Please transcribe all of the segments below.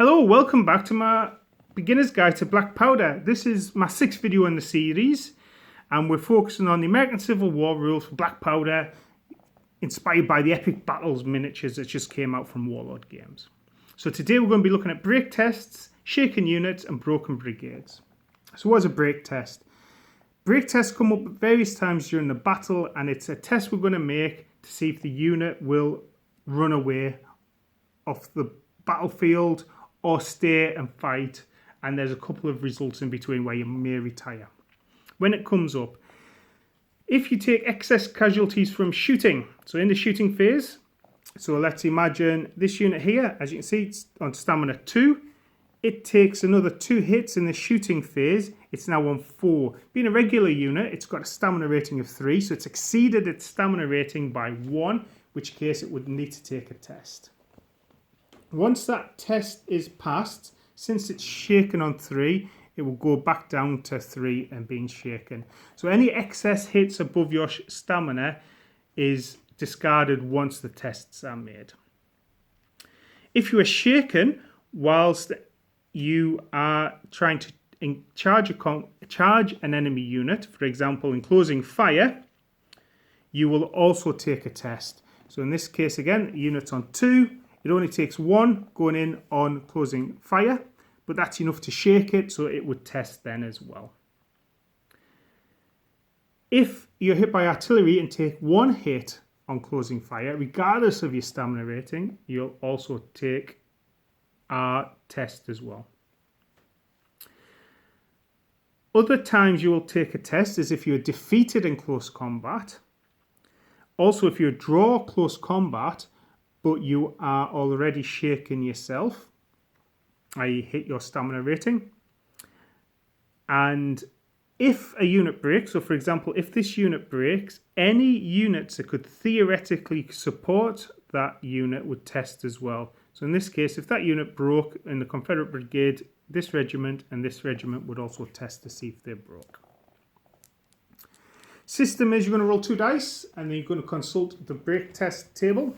Hello, welcome back to my beginner's guide to Black Powder. This is my 6th video in the series and we're focusing on the American Civil War rules for Black Powder inspired by the epic battles miniatures that just came out from Warlord Games. So today we're going to be looking at break tests, shaken units and broken brigades. So what's a break test? Break tests come up at various times during the battle and it's a test we're going to make to see if the unit will run away off the battlefield or stay and fight, and there's a couple of results in between where you may retire. When it comes up, if you take excess casualties from shooting, so in the shooting phase, so let's imagine this unit here, as you can see, it's on stamina 2, it takes another 2 hits in the shooting phase, it's now on 4. Being a regular unit, it's got a stamina rating of 3, so it's exceeded its stamina rating by 1, which case it would need to take a test. Once that test is passed, since it's shaken on 3, it will go back down to 3 and being shaken. So any excess hits above your stamina is discarded once the tests are made. If you are shaken whilst you are trying to charge an enemy unit, for example in closing fire, you will also take a test. So in this case again, unit's on 2. It only takes 1 going in on closing fire, but that's enough to shake it, so it would test then as well. If you're hit by artillery and take 1 hit on closing fire, regardless of your stamina rating, you'll also take a test as well. Other times you will take a test is if you're defeated in close combat. Also, if you draw close combat, but you are already shaken yourself, i.e. hit your stamina rating. And if a unit breaks, so for example, if this unit breaks, any units that could theoretically support that unit would test as well. So in this case, if that unit broke in the Confederate Brigade, this regiment and this regiment would also test to see if they broke. System is you're going to roll 2 dice and then you're going to consult the break test table.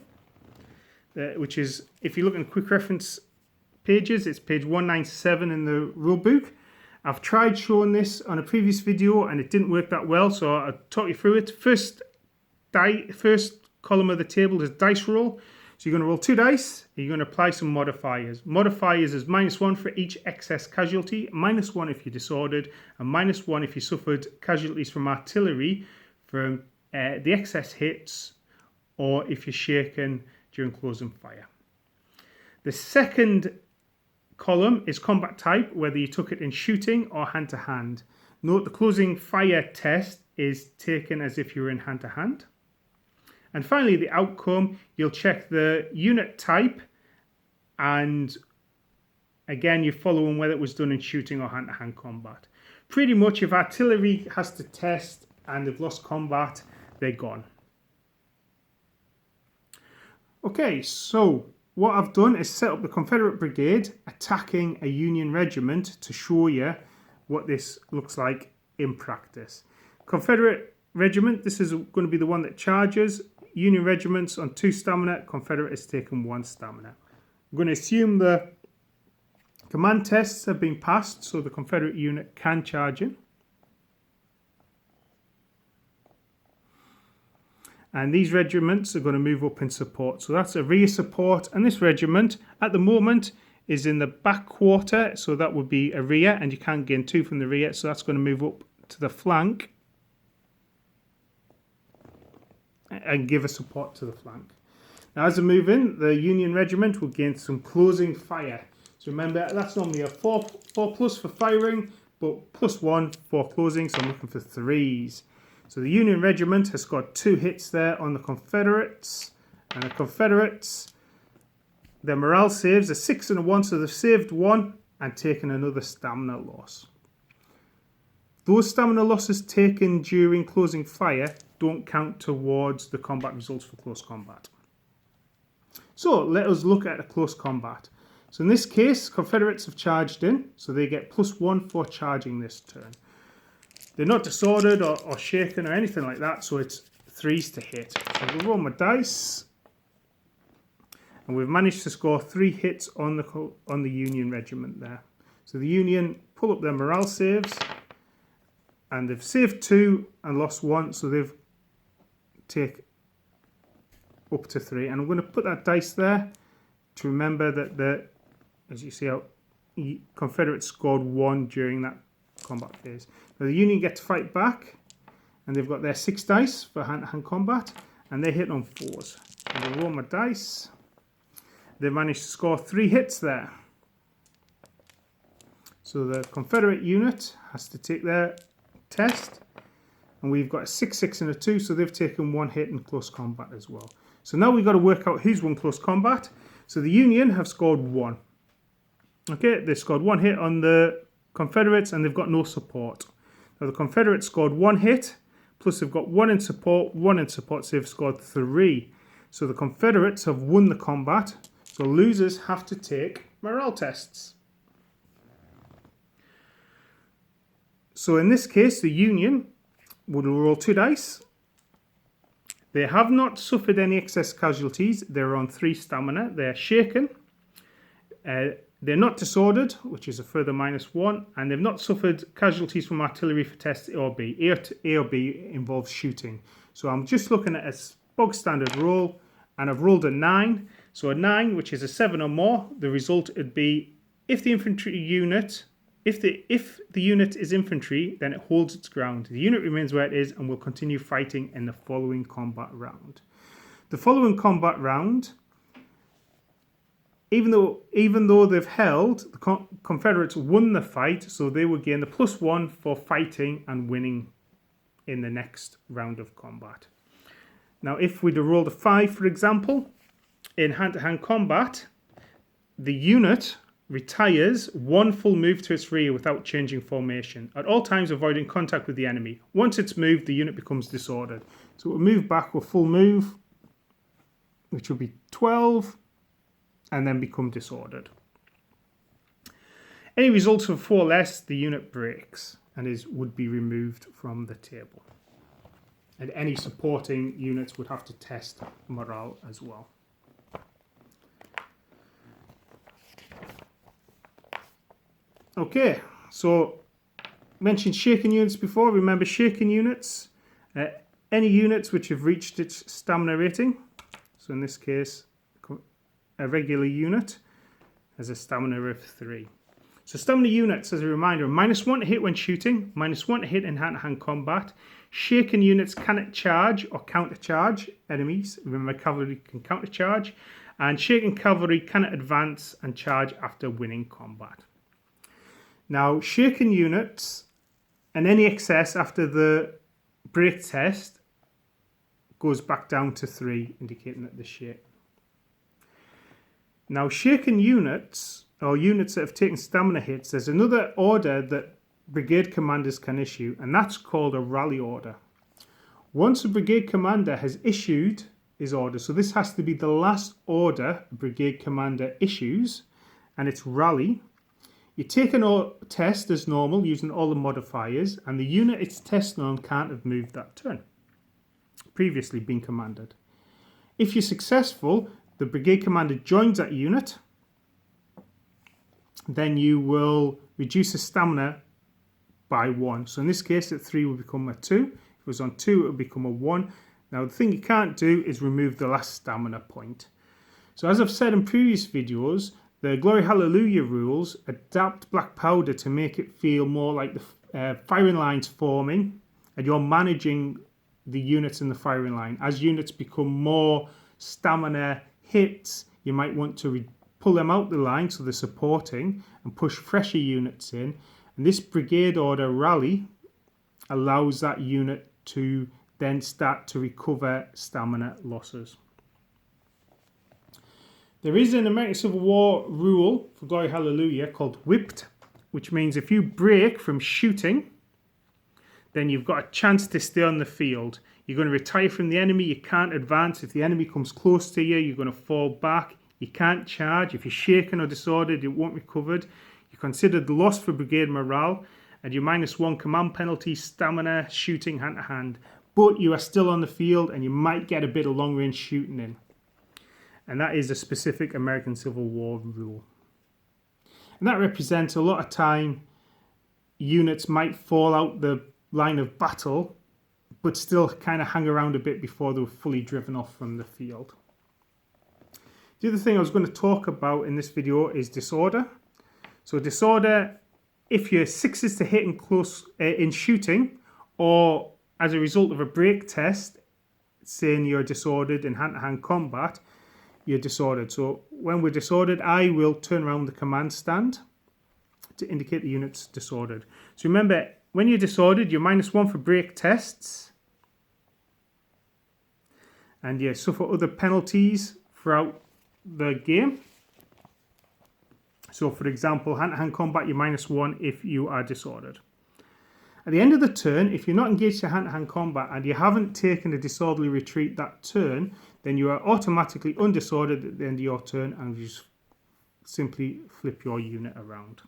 Which is, if you look in quick reference pages, it's page 197 in the rulebook. I've tried showing this on a previous video and it didn't work that well, so I'll talk you through it. First column of the table is dice roll. So you're going to roll 2 dice, and you're going to apply some modifiers. Modifiers is -1 for each excess casualty, -1 if you're disordered, and -1 if you suffered casualties from artillery from the excess hits, or if you're shaken during closing fire. The second column is combat type, whether you took it in shooting or hand-to-hand. Note the closing fire test is taken as if you were in hand-to-hand. And finally, the outcome, you'll check the unit type, and again, you're following whether it was done in shooting or hand-to-hand combat. Pretty much, if artillery has to test and they've lost combat, they're gone. Okay, so what I've done is set up the Confederate Brigade attacking a Union regiment to show you what this looks like in practice. Confederate regiment, this is going to be the one that charges. Union regiments on 2 stamina, Confederate is taking 1 stamina. I'm going to assume the command tests have been passed so the Confederate unit can charge in. And these regiments are going to move up in support. So that's a rear support. And this regiment at the moment is in the back quarter. So that would be a rear. And you can gain 2 from the rear. So that's going to move up to the flank and give a support to the flank. Now as they move in, the Union regiment will gain some closing fire. So remember, that's normally a 4 plus for firing, but +1 for closing. So I'm looking for 3s. So the Union regiment has got 2 hits there on the Confederates. And the Confederates, their morale saves a 6 and a 1, so they've saved 1 and taken another stamina loss. Those stamina losses taken during closing fire don't count towards the combat results for close combat. So let us look at a close combat. So in this case, Confederates have charged in, so they get +1 for charging this turn. They're not disordered or shaken or anything like that, so it's 3s to hit. So we'll roll my dice. And we've managed to score 3 hits on the Union regiment there. So the Union pull up their morale saves, and they've saved 2 and lost 1, so they've take up to 3. And I'm going to put that dice there to remember that as you see how Confederates scored 1 during that combat phase. Now the Union get to fight back, and they've got their 6 dice for hand-to-hand combat, and they hit on 4s. And I roll my dice. They managed to score 3 hits there. So the Confederate unit has to take their test, and we've got a 6, 6 and a 2, so they've taken 1 hit in close combat as well. So now we've got to work out who's won close combat. So the Union have scored 1. Okay, they scored 1 hit on the Confederates, and they've got no support. Now the Confederates scored 1 hit, plus they've got 1 in support, so they've scored 3. So the Confederates have won the combat, so losers have to take morale tests. So in this case, the Union would roll 2 dice. They have not suffered any excess casualties. They're on 3 stamina. They're shaken. They're not disordered, which is a further -1. And they've not suffered casualties from artillery for test A or B. A or B involves shooting. So I'm just looking at a bog standard roll, and I've rolled a 9. So a 9, which is a 7 or more, the result would be if the infantry unit... If the unit is infantry, then it holds its ground. The unit remains where it is and will continue fighting in the following combat round. The following combat round, even though they've held, the Confederates won the fight, so they will gain the +1 for fighting and winning in the next round of combat. Now, if we'd have rolled a 5, for example, in hand-to-hand combat, the unit retires 1 full move to its rear without changing formation, at all times avoiding contact with the enemy. Once it's moved, the unit becomes disordered. So we'll move back with full move, which will be 12, and then become disordered. Any results of 4 or less, the unit breaks and would be removed from the table. And any supporting units would have to test morale as well. Okay, so mentioned shaken units before. Remember shaken units, any units which have reached its stamina rating. So in this case, a regular unit has a stamina of 3. So stamina units, as a reminder, -1 to hit when shooting, -1 to hit in hand-to-hand combat. Shaken units cannot charge or countercharge enemies. Remember, cavalry can countercharge. And shaken cavalry cannot advance and charge after winning combat. Now, shaken units and any excess after the break test goes back down to 3, indicating that they're shaken. Now, shaken units, or units that have taken stamina hits, there's another order that brigade commanders can issue, and that's called a rally order. Once a brigade commander has issued his order, so this has to be the last order a brigade commander issues, and it's rally. You take a test as normal using all the modifiers, and the unit it's testing on can't have moved that turn, previously been commanded. If you're successful, the brigade commander joins that unit, then you will reduce the stamina by 1. So in this case, at 3 will become a 2. If it was on 2, it will become a 1. Now, the thing you can't do is remove the last stamina point. So as I've said in previous videos, the Glory Hallelujah rules adapt Black Powder to make it feel more like the firing lines forming, and you're managing the units in the firing line. As units become more stamina hits, you might want to pull them out the line so they're supporting and push fresher units in. And this brigade order rally allows that unit to then start to recover stamina losses. There is an American Civil War rule for Glory Hallelujah called whipped, which means if you break from shooting, then you've got a chance to stay on the field. You're going to retire from the enemy. You can't advance. If the enemy comes close to you, you're going to fall back. You can't charge. If you're shaken or disordered, it won't be recovered. You're considered lost for brigade morale, and you're -1 command penalty, stamina, shooting hand to hand. But you are still on the field, and you might get a bit of long range shooting in. and that is a specific American Civil War rule. And that represents a lot of time units might fall out the line of battle, but still kind of hang around a bit before they were fully driven off from the field. The other thing I was going to talk about in this video is disorder. So disorder, if your 6 is to hit in close in shooting, or as a result of a break test, saying you're disordered in hand-to-hand combat, you're disordered. So when we're disordered, I will turn around the command stand to indicate the unit's disordered. So remember, when you're disordered, you're -1 for break tests, and you suffer other penalties throughout the game. So for example, hand-to-hand combat, you're -1 if you are disordered. At the end of the turn, if you're not engaged in hand-to-hand combat and you haven't taken a disorderly retreat that turn, then you are automatically undisordered at the end of your turn, and you just simply flip your unit around.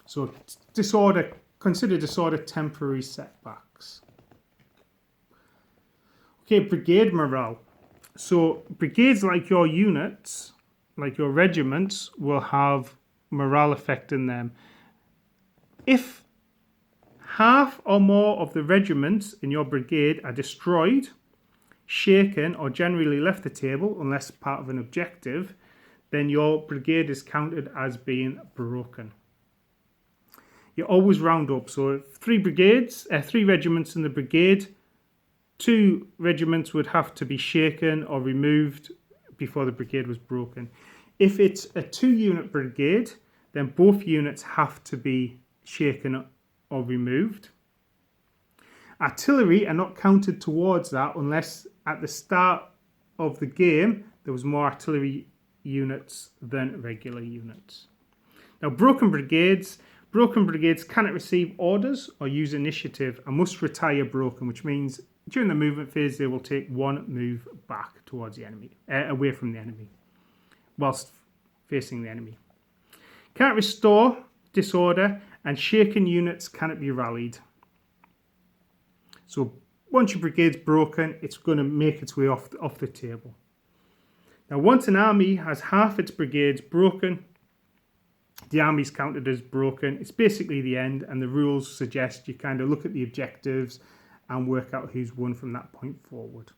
So disorder, consider disorder temporary setbacks. Okay, brigade morale. So brigades, like your units, like your regiments, will have morale effect in them. If half or more of the regiments in your brigade are destroyed, shaken, or generally left the table, unless part of an objective, then your brigade is counted as being broken. You always round up. So 3 regiments in the brigade, 2 regiments would have to be shaken or removed before the brigade was broken. If it's a 2-unit brigade, then both units have to be shaken or removed. Artillery are not counted towards that unless at the start of the game there was more artillery units than regular units. Now broken brigades cannot receive orders or use initiative and must retire broken, which means during the movement phase they will take 1 move back towards the enemy, away from the enemy, whilst facing the enemy. Can't restore disorder, and shaken units cannot be rallied. So once your brigade's broken, it's going to make its way off the table. Now once an army has half its brigades broken, the army's counted as broken. It's basically the end, and the rules suggest you kind of look at the objectives and work out who's won from that point forward.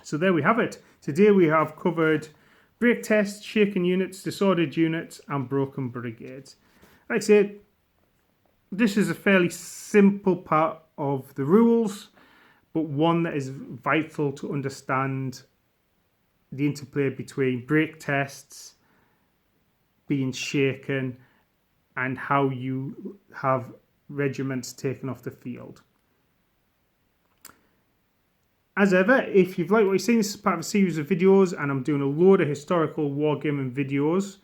So there we have it. Today we have covered break tests, shaken units, disordered units, and broken brigades. Like I said, this is a fairly simple part of the rules, but one that is vital to understand the interplay between break tests, being shaken, and how you have regiments taken off the field. As ever, if you've liked what you've seen, this is part of a series of videos, and I'm doing a load of historical wargaming videos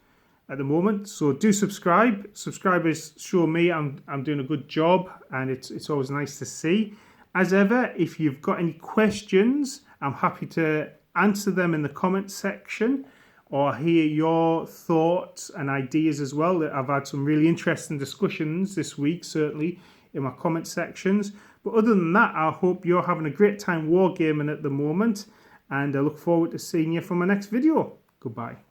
at the moment, so do subscribe. Subscribers show me I'm doing a good job, and it's always nice to see. As ever, if you've got any questions, I'm happy to answer them in the comments section or hear your thoughts and ideas as well. I've had some really interesting discussions this week, certainly in my comment sections. But other than that, I hope you're having a great time wargaming at the moment, and I look forward to seeing you for my next video. Goodbye.